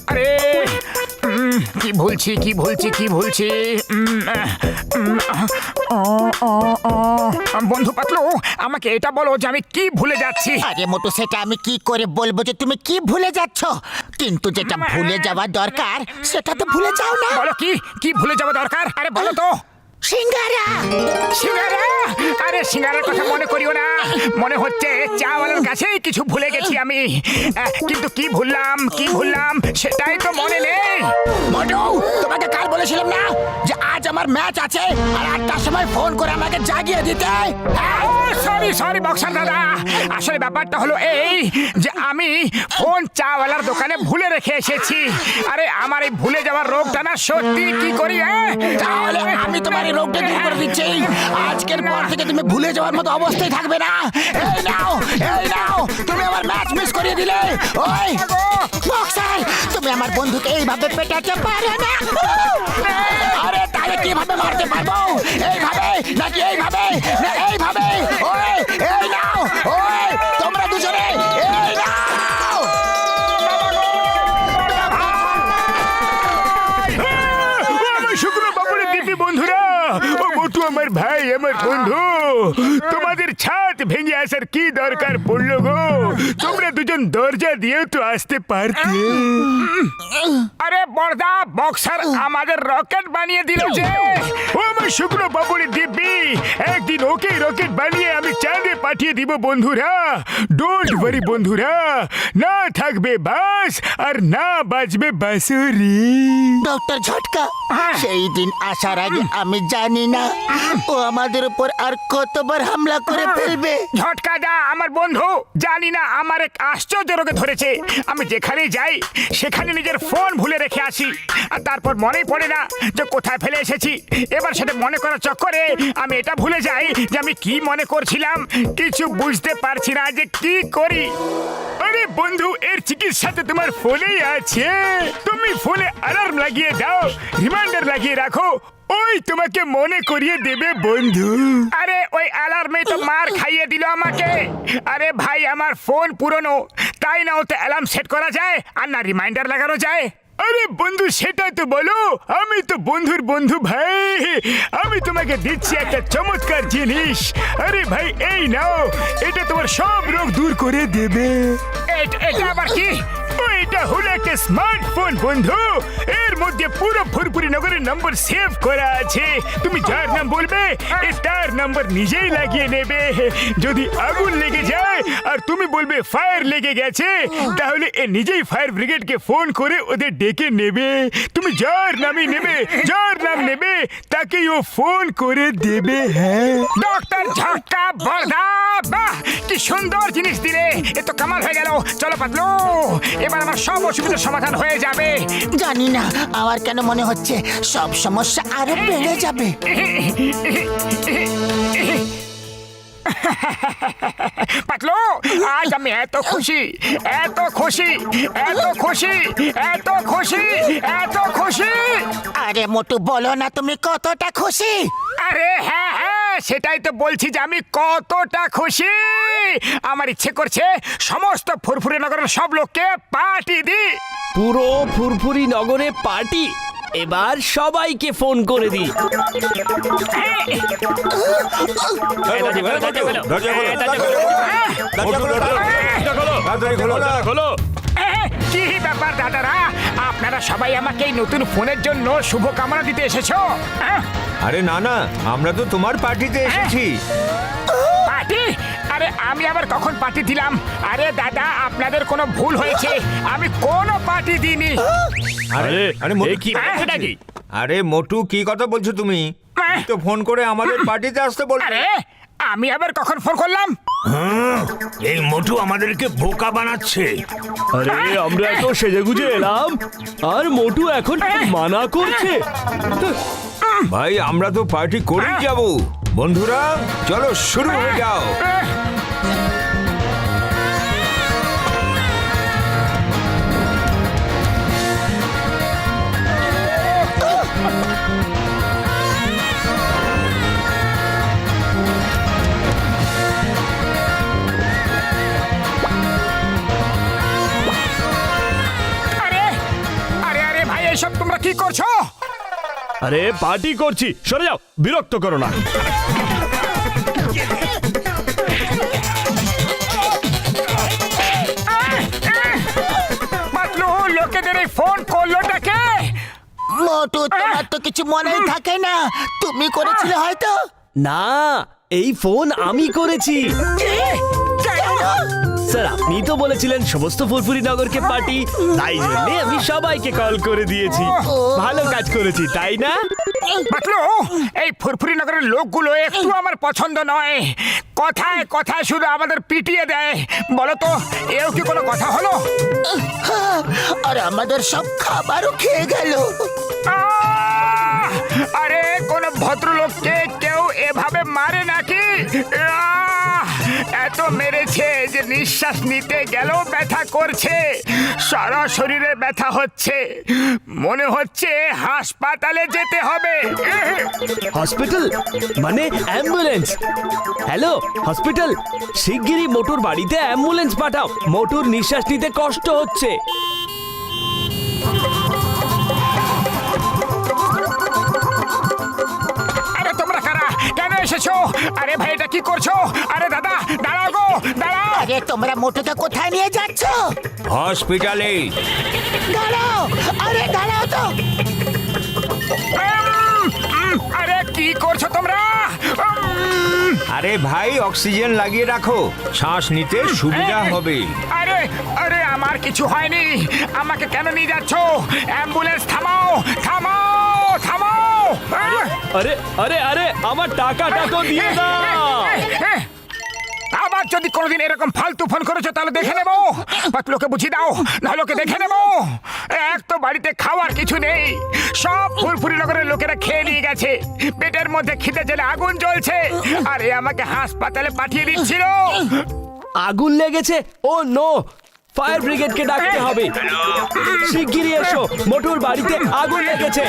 আরে কি ভুলছি বন্ধু পাতলু, আমাকে এটা বলো যে আমি কি ভুলে যাচ্ছি। আরে মোটু, সেটা আমি কি করে বলবো যে তুমি কি ভুলে যাচ্ছ? কিন্তু যেটা ভুলে যাওয়া দরকার সেটা তো ভুলে যাও না। বলো কি ভুলে যাওয়া দরকার? আরে বলো তো। সিঙ্গারা। সিঙ্গারা? আরে সিঙ্গারার কথা মনে করিও না, মনে হচ্ছে চাওয়ালার কাছেই কিছু ভুলে গেছি আমি। কিন্তু কি ভুললাম সেটাই তো মনে নেই। মোটু, তোমাকে কাল বলেছিলাম না যে আজ আমার ম্যাচ আছে আর 8টার সময় ফোন করে আমাকে জাগিয়ে দিতে? সরি বক্সার দাদা, আসলে ব্যাপারটা হলো এই যে আমি ফোন চাওয়ালার দোকানে ভুলে রেখে এসেছি। আরে আমার এই ভুলে যাওয়ার রোগটা না সত্যি কি করি। তাহলে আমি তোমার এই রোগটা দূর করে দিচ্ছি। আজকের পর থেকে তুমি ভুলে যাওয়ার মতো অবস্থায় থাকবে না। এই নাও, তুমি আমার ম্যাচ মিস করিয়ে দিলে। ওই বক্সার, তুমি আমার বন্ধুকে এইভাবে পেটাতে পারো না। আরে তাহলে কিভাবে মারতে পারবো? এইভাবে নাকি এইভাবে না এইভাবে? ওই এই নাও, ওই তোমরা দুজনে এই নাও। শুক্র বাবুরে দিবি বন্ধুরা, ও মোটু আমার ভাই, আমার বন্ধু, তোমাদের ছাদ ভেঙে আসার কি দরকার পড়লো গো? তোমরা দুজন দরজা দিয়েও তো আসতে পারতে। আরে বড়দা, বক্সার আমাদের রকেট বানিয়ে দিল যে। ও আমার শুক্র বাবুরে দিব্যি, একদিন ওকে রকেট বানিয়ে আমি চাঁদে পাঠিয়ে দিব বন্ধুরা। ডোন্ট ওয়ারি বন্ধুরা, না থাকবে বাস আর না বাজবে বাঁশুরি। ডক্টর ঝটকা, সেই দিন আসার আগে আমি জানি না ও আমাদের উপর আর কতবার হামলা করে ফেলবে। ঝটকা দা আমার বন্ধু, জানি না আমার এক আশ্চর্য রোগে ধরেছে। আমি যেখানেই যাই সেখানে নিজের ফোন ভুলে রেখে আসি, আর তারপর মনেই পড়ে না যে কোথায় ফেলে এসেছি। এবার সেটা মনে করার চক্করে আমি এটা ভুলে যাই যে আমি কি মনে করছিলাম। কিছু বুঝতে পারছি না যে কি করি। আরে বন্ধু, এর চিকিৎসা তো তোমার ফোনেই আছে। তুমি ফোনে অ্যালার্ম লাগিয়ে দাও, রিমাইন্ডার লাগিয়ে রাখো, ওই তোমাকে মনে করিয়ে দেবে বন্ধু। আরে ওই অ্যালার্মে তো মার খাইয়ে দিল আমাকে। আরে ভাই, আমার ফোন পুরনো, তাই না ওতে অ্যালার্ম সেট করা যায় আর না রিমাইন্ডার লাগানো যায়। আরে বন্ধু, সেটা তো বলো, আমি তো বন্ধুর বন্ধু ভাই। আমি তোমাকে দিচ্ছি একটা চমৎকার জিনিস। আরে ভাই, এই নাও, এটা তোমার সব রোগ দূর করে দেবে। এটা আবার কি? এটা হলো একটা স্মার্টফোন বন্ধু। এর মধ্যে পুরো ফুরফুরি নগরের নম্বর সেভ করা আছে। তুমি যার নাম বলবে তার নাম্বার নিজেই লাগিয়ে নেবে। যদি আগুন লেগে যায় আর তুমি বলবে ফায়ার লেগে গেছে, তাহলে এ নিজেই ফায়ার ব্রিগেডকে ফোন করে ওদের ডেকে নেবে। তুমি যার নামই নেবে, যার নাম নেবে, তাকেই ও ফোন করে দেবে। হ্যাঁ, ডক্টর ঝটকা বড়দা, বাহ কি সুন্দর জিনিস দিলে। এ তো কামাল হয়ে গেল। চলো পাতলু, এবার আমার সব অসুবিধার সমাধান হয়ে যাবে। জানি না আমার কেন মনে হচ্ছে সব সমস্যা আরো বেড়ে যাবে। পাতলু, আজ আমি এত খুশি, এত খুশি, এত খুশি, এত খুশি, এত খুশি। আরে মোটু, বলো না তুমি কতটা খুশি। আরে হ্যাঁ, সেটাই তো বলছি যে আমি কতটা খুশি। আমার ইচ্ছে করছে সমস্ত ফুরফুরি নগরের সব লোককে পার্টি দিই। পুরো ফুরফুরি নগরে পার্টি? এবার সবাইকে ফোন করে দিই। কি ব্যাপার দাদারা, আপনারা সবাই আমাকে এই নতুন ফোনের জন্য শুভকামনা দিতে এসেছো? আরে না, আমরা তো তোমার পার্টিতে এসেছি। পার্টি? আরে আমি আবার কখন পার্টি দিলাম? আরে দাদা, আপনাদের কোনো ভুল হয়েছে, আমি কোনো পার্টি দিইনি। আরে মোটু, কি ব্যাপারটা কি? আরে মোটু, কি কথা বলছো তুমি? তো ফোন করে আমাদের পার্টিতে আসতে বললে। আরে আমি আবার কখন ফোন করলাম? এই মোটু আমাদেরকে বোকা বানাচ্ছে। আরে আমরা তো সেজেগুজে এলাম আর মোটু এখন মানা করছে। ভাই, আমরা তো পার্টি করেই যাব। বন্ধুরা, চলো শুরু হয়ে যাও। আরে পার্টি করছি, সরে যাও, বিরক্ত করো না। পাতলু, লোকেদের এই ফোন করলোটা কে? মোটু, তোমার তো কিছু মনেই থাকে না, তুমি করেছিলে হয়তো। না, এই ফোন আমি করেছি। স্যার, আপনি তো বলেছিলেন সমস্ত ফুরফুরি নগরকে পার্টি, তাই জন্য আমি সবাইকে কল করে দিয়েছি। ভালো কাজ করেছি, তাই না? পাতলু, এই ফুরফুরি নগরের লোকগুলো একটু আমার পছন্দ নয়। কথায় কথায় শুধু আমাদের পিটিয়ে দেয়। বলো তো, এও কি কোনো কথা হলো? আর আমাদের সব খাবারও খেয়ে গেল। আহ! আরে কোন ভদ্রলোককে কেউ এভাবে মারে নাকি? আহ! এত মেরেছে যে নিঃশ্বাস নিতে গেলেও ব্যথা করছে, সারা শরীরে ব্যথা হচ্ছে, মনে হচ্ছে হাসপাতালে যেতে হবে। হসপিটাল মানে অ্যাম্বুলেন্স। হ্যালো হসপিটাল, শিগগিরই মোটুর বাড়িতে অ্যাম্বুলেন্স পাঠাও, মোটুর নিঃশ্বাস নিতে কষ্ট হচ্ছে। আরে তোমরা কারা? কেন এসেছো? আরে ভাই, এটা কি করছো? আরে দাদা, দাঁড়াও গো, দাঁড়াও। আরে তোমরা মোটুকে কোথায় নিয়ে যাচ্ছ? হসপিটালে। দাঁড়াও, আরে দাঁড়াও তো। আরে কি করছো তোমরা? আরে ভাই, অক্সিজেন লাগিয়ে রাখো, শ্বাস নিতে সুবিধা হবে। আরে আরে, আমার কিছু হয়নি, আমাকে কেন নিয়ে যাচ্ছ? অ্যাম্বুলেন্স থামাও, থামাও, থামাও। আরে আরে আরে, আমার টাকাটা তো দিয়ে দাও। আবার যদি কোনোদিন এরকম ফালতু ফোন করেছো তাহলে দেখে নেবো। লোকে বুঝিয়ে দাও, না লোকে দেখে নেবো। এক তো বাড়িতে খাওয়ার কিছু নেই, সব ফুরফুরি নগরের লোকেরা খেয়ে নিয়ে গেছে, পেটের মধ্যে খিদে জেলে আগুন জ্বলছে, আরে আমাকে হাসপাতালে পাঠিয়ে দিচ্ছিল। আগুন লেগেছে? ও নো, ফায়ার ব্রিগেডকে ডাকতে হবে। শিগগিরই এসো, মোটুর বাড়িতে আগুন লেগেছে।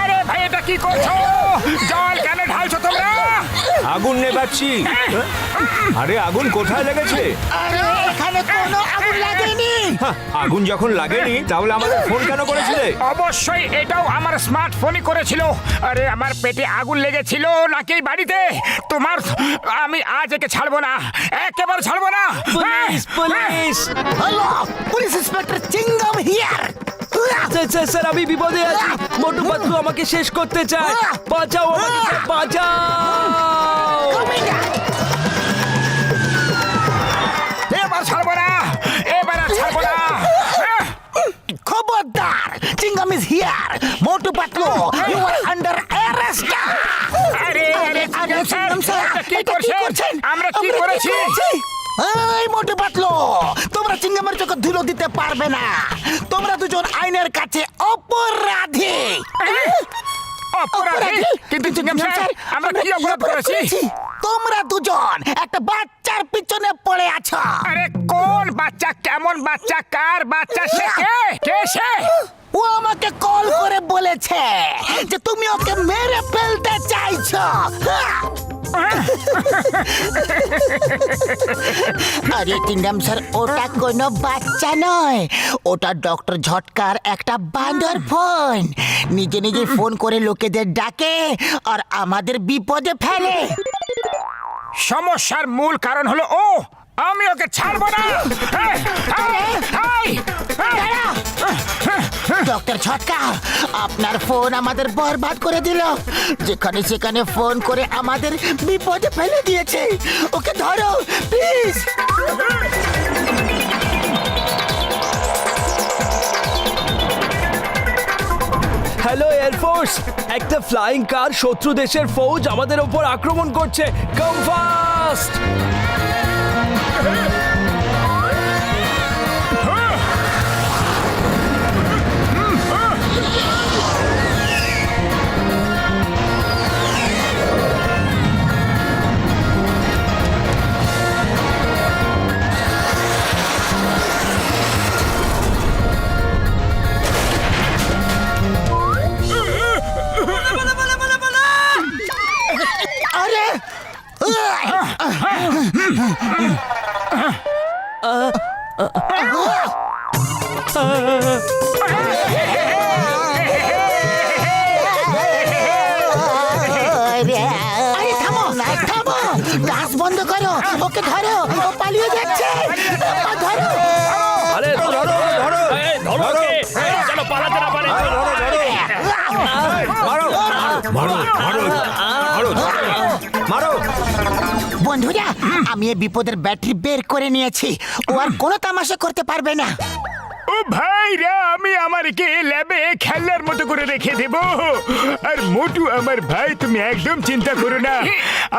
আরে ভাই, এটা কি করছো? জল কেন ঢালছো তোমরা? আগুন নেভাচ্ছি। আরে আগুন কোথায় লেগেছে? আরে এখানে কোনো আগুন লাগেনি। হ্যাঁ, আগুন যখন লাগেনি তাহলে আমাদের ফোন কেন করেছিলে? অবশ্যই এটাও আমার স্মার্টফোনই করেছিল। আরে আমার পেটে আগুন লেগেছিল নাকি এই বাড়িতে? তোমার, আমি আজ একে ছাড়বো না, একেবারে ছাড়বো না। Police police! Hello, police inspector Chingum here. Sir sir, আমি বিপদে আছি, মোটু পাতলু আমাকে শেষ করতে চায়, বাঁচাও আমাকে, স্যার, বাঁচাও। এবার ছাড়বো না, এবার আর ছাড়বো না। খবরদার, Chingum is here. Motu Patlu, you are under arrest. আরে আরে, চিংগাম স্যার, এটা কি করছেন? আমরা কি করেছি? এই মোটু পাতলু, তোমরা চিংগামের চোখে ধুলো দিতে পারবে না। তোমরা দুজন আইনের কাছে অপরাধী। অপরাধী? কিন্তু চিংগাম স্যার, আমরা কি অপরাধ করেছি? তোমরা দুজন একটা বাচ্চার পিছনে পড়ে আছো। আরে কোন বাচ্চা? কেমন বাচ্চা? কার বাচ্চা? সে কে? কে সে? ও আমাকে কল করে বলেছে যে তুমি ওকে মেরে ফেলতে চাইছো। আরে চিংগাম স্যার, ওটা কোনো বাচ্চা নয়, ওটা ডক্টর ঝটকার একটা বান্দর ফোন। নিজে নিজে ফোন করে লোকেদের ডাকে আর আমাদের বিপদে ফেলে। সমস্যার মূল কারণ হলো ও। আমি ওকে ছাড়বো না। ডক্টর ঝটকা, আপনার ফোন আমাদের বরবাদ করে দিল, যেখানে সেখানে ফোন করে আমাদের বিপদে ফেলে দিয়েছে। ওকে ধরো প্লিজ। হ্যালো এয়ারফোর্স, একটা ফ্লাইং কার শত্রু দেশের ফৌজ আমাদের ওপর আক্রমণ করছে, কাম ফাস্ট। আরে ওকে ধরো, ও পালিয়ে যাচ্ছে। ধরো। আরে ধরো ধরো ধরো ওকে। চলো পালাতে না পারে মারো মারো মারো মারো মারো। বন্ধুরা, আমি এই বিপদের ব্যাটারি বের করে নিয়েছি। ও আর কোনো তামাশা করতে পারবে না। ও ভাইরা, আমি আমারকে ল্যাবে খেলার মতো করে রেখে দেব। আর মোটু আমার ভাই, তুমি একদম চিন্তা করো না,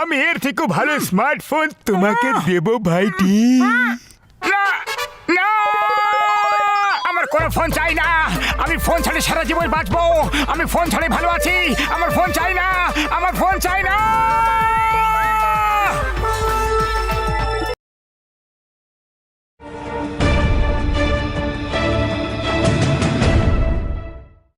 আমি এর থেকেও ভালো স্মার্টফোন তোমাকে দেব ভাইটি। না না, আমার কোনো ফোন চাই না। আমি ফোন ছাড়া সারা জীবন বাঁচবো। আমি ফোন ছাড়াই ভালো আছি। আমার ফোন চাই না, আমার ফোন চাই না।